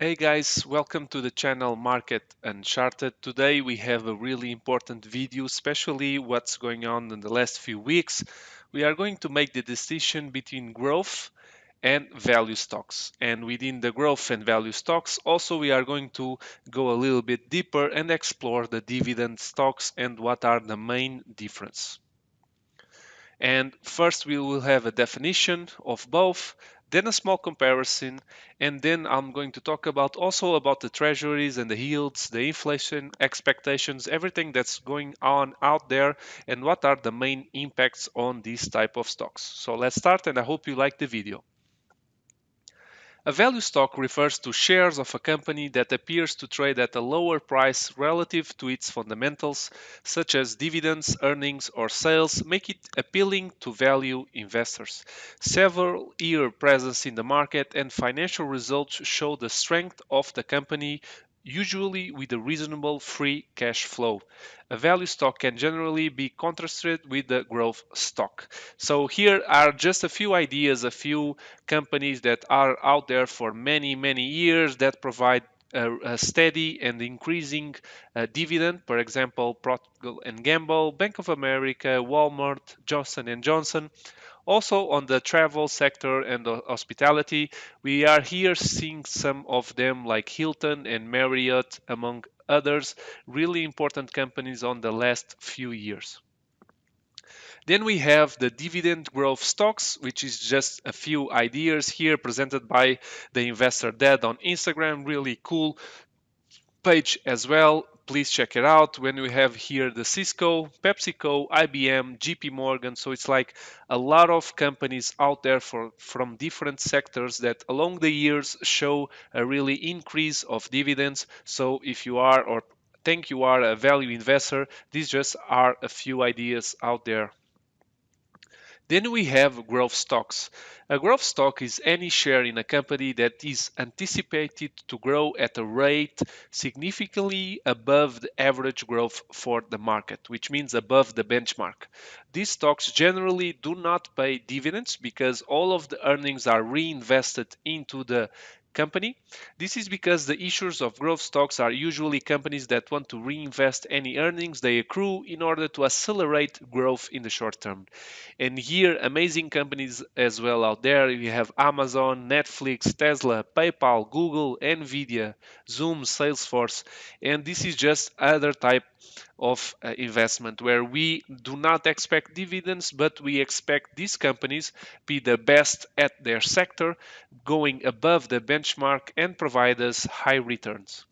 Hey guys, welcome to the channel Market Uncharted. Today we have a really important video, especially what's going on in the last few weeks. We are going to make the decision between growth and value stocks. And within the growth and value stocks, also we are going to go a little bit deeper and explore the dividend stocks and what are the main difference. And first we will have a definition of both, then a small comparison, and then I'm going to talk about also about the treasuries and the yields, the inflation expectations, everything that's going on out there, and what are the main impacts on these type of stocks. So let's start, and I hope you like the video. A value stock refers to shares of a company that appears to trade at a lower price relative to its fundamentals, such as dividends, earnings, or sales, make it appealing to value investors. Several year presence in the market and financial results show the strength of the company, usually with a reasonable free cash flow. A value stock can generally be contrasted with the growth stock. So here are just a few ideas, a few companies that are out there for many, many years that provide a steady and increasing dividend. For example, Procter and Gamble, Bank of America, Walmart, Johnson and Johnson. Also on the travel sector and the hospitality, we are here seeing some of them like Hilton and Marriott, among others, really important companies on the last few years. Then we have the dividend growth stocks, which is just a few ideas here presented by the Investor Dad on Instagram. Really cool page as well. Please check it out. When we have here the Cisco, PepsiCo, IBM, JP Morgan. So it's like a lot of companies out there from different sectors that along the years show a really increase of dividends. So if you are or think you are a value investor, these just are a few ideas out there. Then we have growth stocks. A growth stock is any share in a company that is anticipated to grow at a rate significantly above the average growth for the market, which means above the benchmark. These stocks generally do not pay dividends because all of the earnings are reinvested into the company. This is because the issuers of growth stocks are usually companies that want to reinvest any earnings they accrue in order to accelerate growth in the short term. And here, amazing companies as well out there. You have Amazon, Netflix, Tesla, PayPal, Google, Nvidia, Zoom, Salesforce, and this is just other type of investment where we do not expect dividends, but we expect these companies be the best at their sector, going above the benchmark and provide us high returns.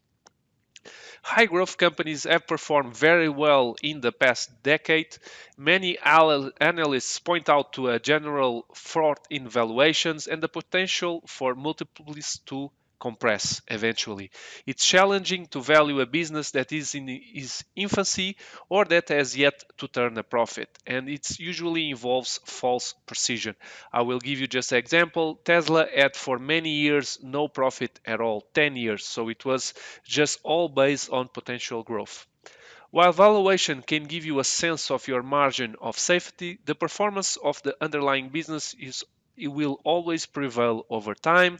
High growth companies have performed very well in the past decade. Many analysts point out to a general fraud in valuations and the potential for multiples to compress eventually. It's challenging to value a business that is in its infancy or that has yet to turn a profit, and it usually involves false precision. I will give you just an example. Tesla had for many years no profit at all, 10 years, so it was just all based on potential growth. While valuation can give you a sense of your margin of safety, the performance of the underlying business is it will always prevail over time.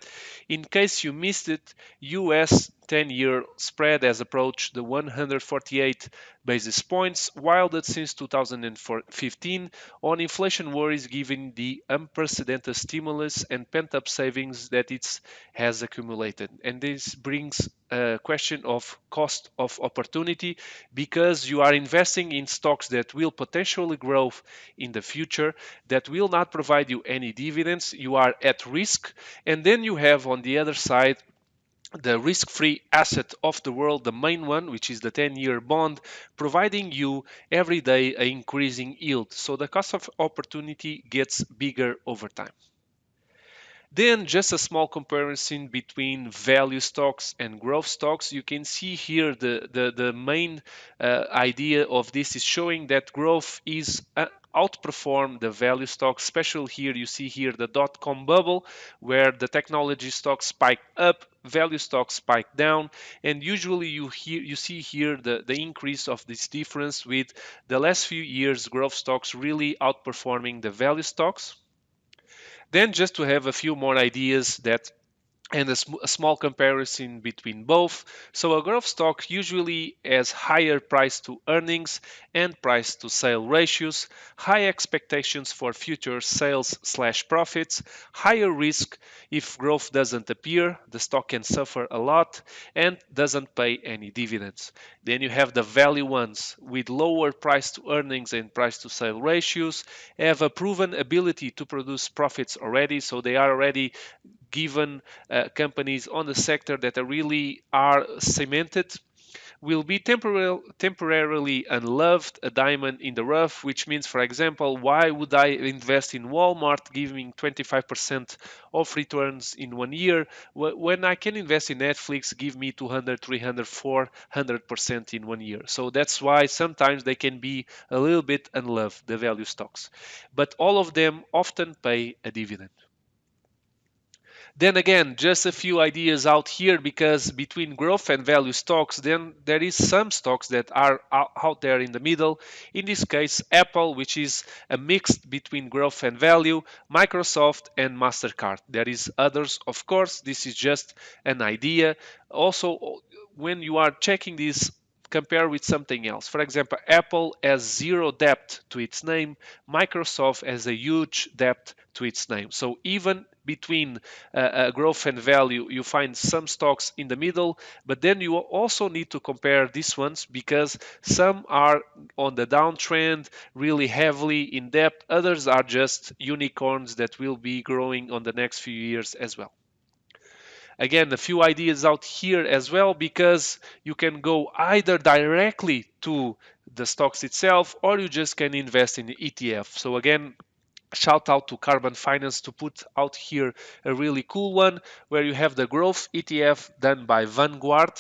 In case you missed it, US 10-year spread has approached the 148 basis points, wildest since 2015 on inflation worries given the unprecedented stimulus and pent-up savings that it has accumulated. And this brings a question of cost of opportunity because you are investing in stocks that will potentially grow in the future, that will not provide you any dividends. You are at risk. And then you have on the other side the risk-free asset of the world, the main one, which is the 10-year bond, providing you every day an increasing yield. So the cost of opportunity gets bigger over time. Then just a small comparison between value stocks and growth stocks. You can see here the main idea of this is showing that growth is outperform the value stocks. Especially here, you see here the dot-com bubble where the technology stocks spiked up, value stocks spiked down, and usually you see here the increase of this difference with the last few years growth stocks really outperforming the value stocks. Then just to have a few more ideas that and a small comparison between both. So a growth stock usually has higher price to earnings and price to sale ratios, high expectations for future sales slash profits, higher risk if growth doesn't appear, the stock can suffer a lot and doesn't pay any dividends. Then you have the value ones with lower price to earnings and price to sale ratios, have a proven ability to produce profits already, so they are already given companies on the sector that are really are cemented, will be temporarily unloved, a diamond in the rough, which means, for example, why would I invest in Walmart giving 25% of returns in 1 year when I can invest in Netflix, give me 200, 300, 400% in 1 year? So that's why sometimes they can be a little bit unloved, the value stocks. But all of them often pay a dividend. Then again, just a few ideas out here, because between growth and value stocks, then there is some stocks that are out there in the middle. In this case, Apple, which is a mix between growth and value, Microsoft and Mastercard. There is others, of course. This is just an idea. Also, when you are checking this, compare with something else. For example, Apple has zero debt to its name. Microsoft has a huge debt to its name. So even between growth and value, you find some stocks in the middle, but then you also need to compare these ones because some are on the downtrend, really heavily in depth. Others are just unicorns that will be growing on the next few years as well. Again, a few ideas out here as well, because you can go either directly to the stocks itself or you just can invest in the ETF. So again, shout out to Carbon Finance to put out here a really cool one where you have the growth ETF done by Vanguard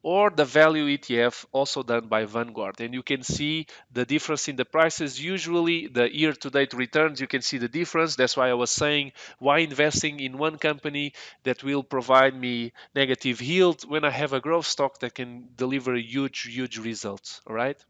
or the value ETF also done by Vanguard, and you can see the difference in the prices. Usually the year to date returns, you can see the difference. That's why I was saying, why investing in one company that will provide me negative yield when I have a growth stock that can deliver huge results. All right.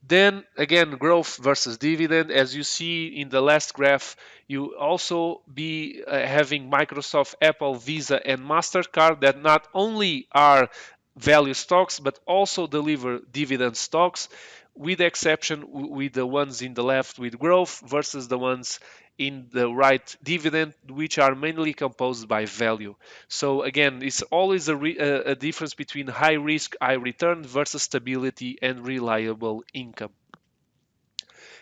Then again, growth versus dividend. As you see in the last graph, you also be having Microsoft, Apple, Visa, and MasterCard that not only are value stocks but also deliver dividend stocks, with the exception with the ones in the left with growth versus the ones in the right dividend, which are mainly composed by value. So again, it's always a difference between high risk, high return versus stability and reliable income.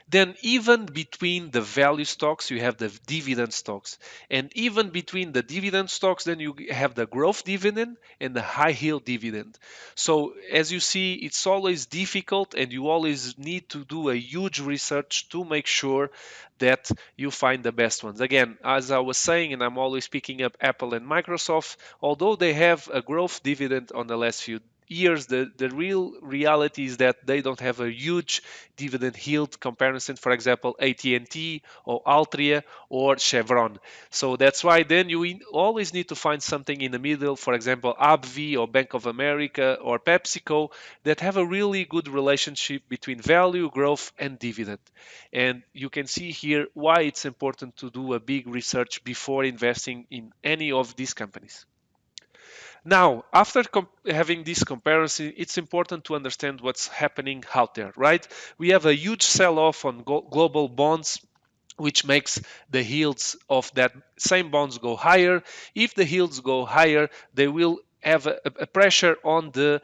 Then even between the value stocks, you have the dividend stocks. And even between the dividend stocks, then you have the growth dividend and the high yield dividend. So as you see, it's always difficult and you always need to do a huge research to make sure that you find the best ones. Again, as I was saying, and I'm always picking up Apple and Microsoft, although they have a growth dividend on the last few years, the real reality is that they don't have a huge dividend yield comparison, for example, AT&T or Altria or Chevron. So that's why then you always need to find something in the middle, for example, AbbVie or Bank of America or PepsiCo, that have a really good relationship between value, growth, and dividend. And you can see here why it's important to do a big research before investing in any of these companies. Now, after having this comparison, it's important to understand what's happening out there, right? We have a huge sell-off on global bonds, which makes the yields of that same bonds go higher. If the yields go higher, they will have a pressure on the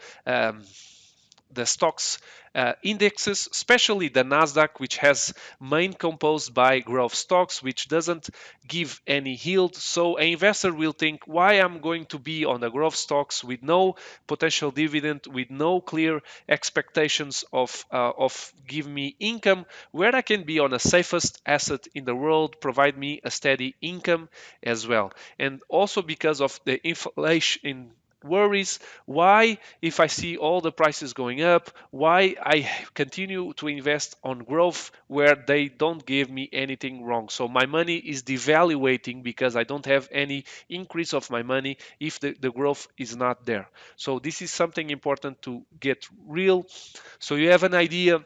stocks indexes, especially the Nasdaq, which has main composed by growth stocks, which doesn't give any yield. So an investor will think, why I'm going to be on the growth stocks with no potential dividend, with no clear expectations of give me income, where I can be on the safest asset in the world, provide me a steady income as well. And also because of the inflation worries, why, if I see all the prices going up, why I continue to invest on growth where they don't give me anything wrong. So my money is devaluating because I don't have any increase of my money if the growth is not there. So this is something important to get real, so you have an idea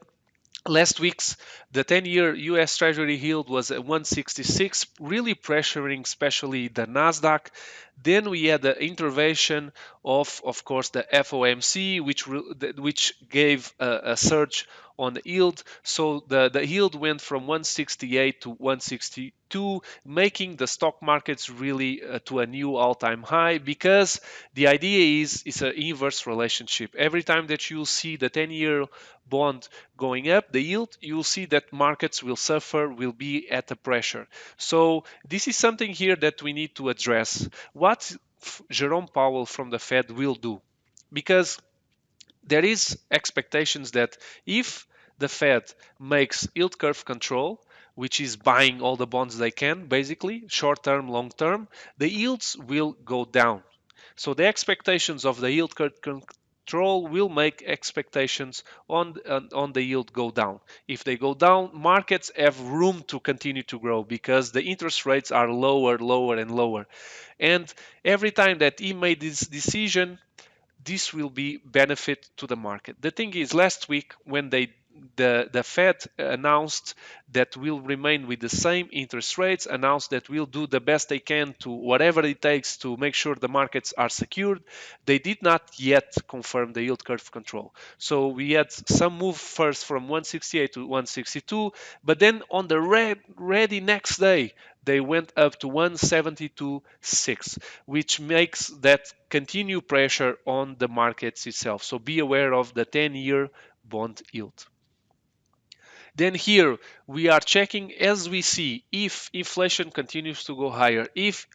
Last week's the 10-year US Treasury yield was at 166, really pressuring especially the Nasdaq. Then we had the intervention of course, the FOMC, which gave a surge on the yield. So the yield went from 168 to 162, making the stock markets really to a new all-time high, because the idea is it's an inverse relationship. Every time that you see the 10-year bond going up, the yield, you'll see that markets will suffer, will be at a pressure. So this is something here that we need to address. What Jerome Powell from the Fed will do, because there is expectations that if the Fed makes yield curve control, which is buying all the bonds they can, basically short term, long term, the yields will go down. So the expectations of the yield curve control will make expectations on the yield go down. If they go down, markets have room to continue to grow because the interest rates are lower, lower, and lower. And every time that he made this decision, this will be benefit to the market. The thing is, last week when the Fed announced that will remain with the same interest rates, announced that will do the best they can to whatever it takes to make sure the markets are secured. They did not yet confirm the yield curve control. So we had some move first from 168 to 162, but then on the ready next day, they went up to 172.6, which makes that continue pressure on the markets itself. So be aware of the 10-year bond yield. Then here we are checking as we see if inflation continues to go higher, if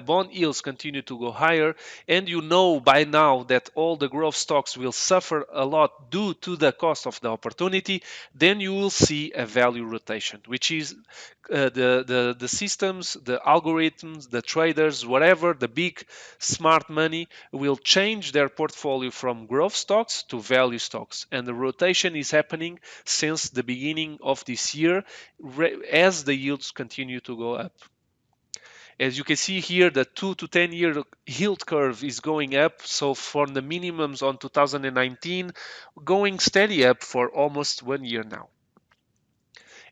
bond yields continue to go higher, and you know by now that all the growth stocks will suffer a lot due to the cost of the opportunity, then you will see a value rotation, which is the systems, the algorithms, the traders, whatever, the big smart money will change their portfolio from growth stocks to value stocks. And the rotation is happening since the beginning of this year as the yields continue to go up. As you can see here, the 2 to 10 year yield curve is going up. So from the minimums on 2019, going steady up for almost 1 year now.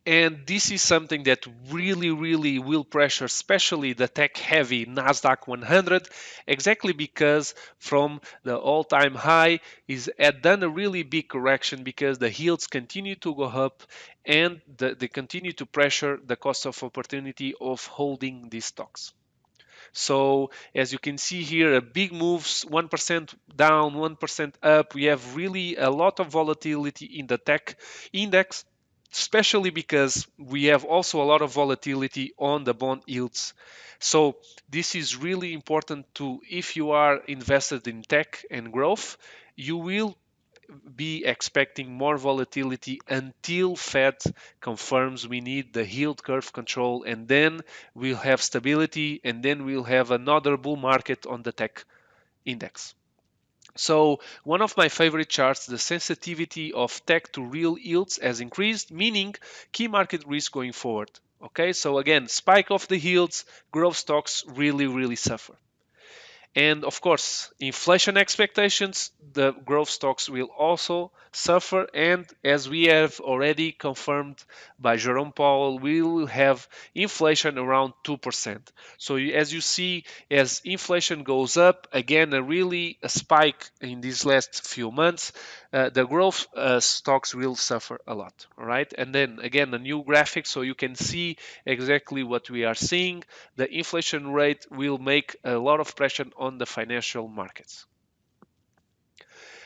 And this is something that really, really will pressure, especially the tech heavy NASDAQ 100, exactly because from the all time high is had done a really big correction because the yields continue to go up and they continue to pressure the cost of opportunity of holding these stocks. So as you can see here, a big moves, 1% down, 1% up. We have really a lot of volatility in the tech index, especially because we have also a lot of volatility on the bond yields. So this is really important to, if you are invested in tech and growth, you will be expecting more volatility until Fed confirms we need the yield curve control, and then we'll have stability, and then we'll have another bull market on the tech index. So one of my favorite charts, the sensitivity of tech to real yields has increased, meaning key market risk going forward. Okay, so again, spike of the yields, growth stocks really, really suffer. And of course, inflation expectations, the growth stocks will also suffer. And as we have already confirmed by Jerome Powell, we will have inflation around 2%. So as you see, as inflation goes up, again, a spike in these last few months, the growth stocks will suffer a lot. All right. And then again, a new graphic so you can see exactly what we are seeing. The inflation rate will make a lot of pressure on the financial markets.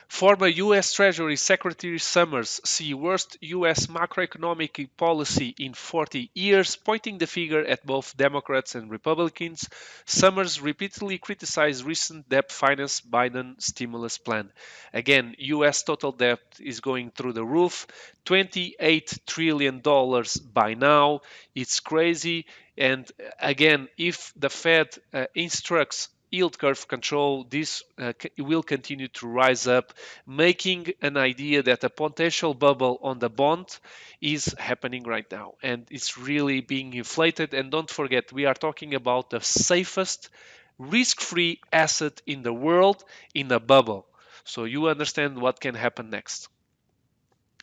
Former U.S. Treasury Secretary Summers see worst U.S. macroeconomic policy in 40 years, pointing the finger at both Democrats and Republicans. Summers repeatedly criticized recent debt finance Biden stimulus plan. Again, U.S. total debt is going through the roof, $28 trillion by now. It's crazy. And again, if the Fed instructs yield curve control, this will continue to rise up, making an idea that a potential bubble on the bond is happening right now. And it's really being inflated. And don't forget, we are talking about the safest risk-free asset in the world in a bubble. So you understand what can happen next.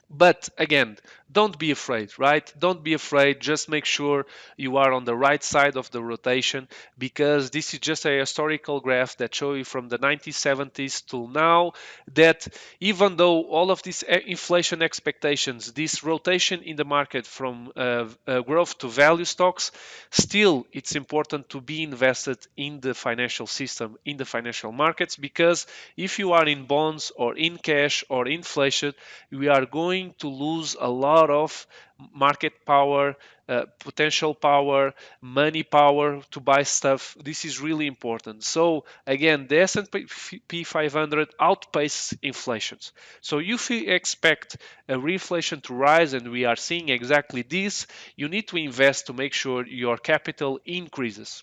But again, don't be afraid, right? Don't be afraid. Just make sure you are on the right side of the rotation, because this is just a historical graph that show you from the 1970s till now that even though all of these inflation expectations, this rotation in the market from growth to value stocks, still it's important to be invested in the financial system, in the financial markets, because if you are in bonds or in cash or inflation, we are going to lose a lot of market power, potential power, money power to buy stuff. This is really important. So again, the S&P 500 outpaces inflations. So if you expect a reflation to rise, and we are seeing exactly this, you need to invest to make sure your capital increases.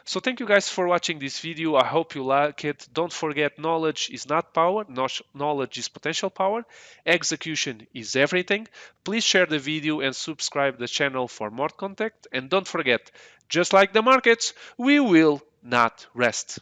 So thank you guys for watching this video. I hope you like it. Don't forget, knowledge is not power. Knowledge is potential power. Execution is everything. Please share the video and subscribe the channel for more content. And don't forget, just like the markets, we will not rest.